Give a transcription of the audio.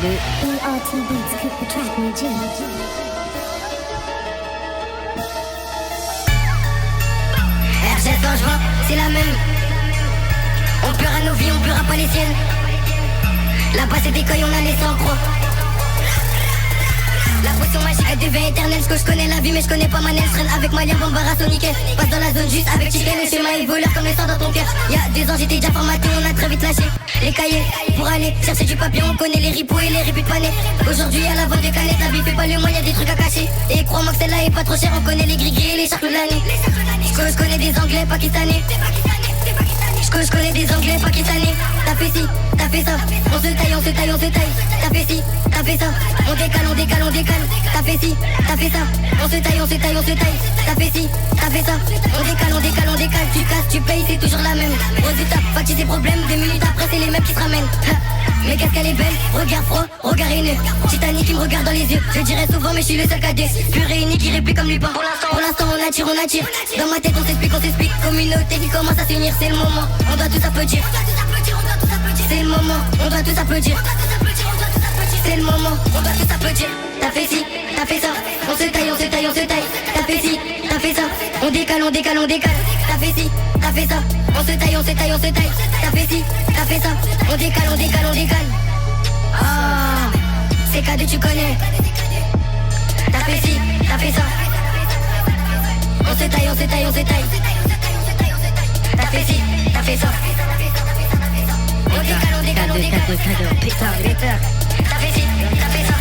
ERT Beats, click the track, my G. RGS Dangereux, c'est la même. On pleura nos vies, on pleura pas les siennes. Là-bas c'est des coils, on a les sans croix. La potion magique, elle devient éternelle. Ce que je connais la vie mais je connais pas ma naine. Je traîne avec Malia, Bambara, au nickel. Passe dans la zone juste avec Chicken. Le schéma est voleur comme le sang dans ton cœur. Y'a 2 ans j'étais déjà formaté, on a très vite lâché les cahiers pour aller chercher du papier. On connaît les ripoux et les réputes panés. Aujourd'hui à la vente de canettes, la vie fait pas le moins, y'a des trucs à cacher. Et crois-moi que celle-là est pas trop chère. On connaît les gris-gris et les charcles de l'année. Je connais des anglais pakistanais. Je connais des anglais pakistanais. T'as fait ci, t'as fait ça. On se taille, on se taille, on se taille. T'as fait ci, t'as fait ça. On décale, on décale, on décale. T'as fait ci, t'as fait ça. On se taille, on se taille, on se taille. T'as fait ci, t'as fait ça. On décale, on décale, on décale. Tu casses, tu payes, c'est toujours la même. Résultat, facture des problèmes. 2 minutes après, c'est les mêmes qui se ramènent. Mais qu'est-ce qu'elle est belle, regard froid, regard haineux. Titanic qui me regarde dans les yeux. Je le dirais souvent mais je suis le seul cadet. Pur et unique, irréplique comme Lupin. Pour l'instant on attire, on attire. Dans ma tête on s'explique, on s'explique. Communauté qui commence à s'unir, c'est le moment. On doit tous applaudir. C'est le moment, on doit tous applaudir. C'est le moment, on doit tous applaudir. T'as fait ci, t'as fait ça. On se taille, on se taille, on se taille. T'as fait ci, t'as fait ça. On décale, on décale, on décale. T'as fait ci, t'as fait ça. On se taille, on se taille, on se taille. T'as fait ci, t'as fait ça. On décale, on décale, on décale. Ah, c'est cadeau, tu connais. T'as fait ci, t'as fait ça. On se taille, on se taille, on se taille. T'as fait ci, t'as fait ça. On décale, on décale, on décale. Cadeau, putain, T'as fait ci, t'as fait ça.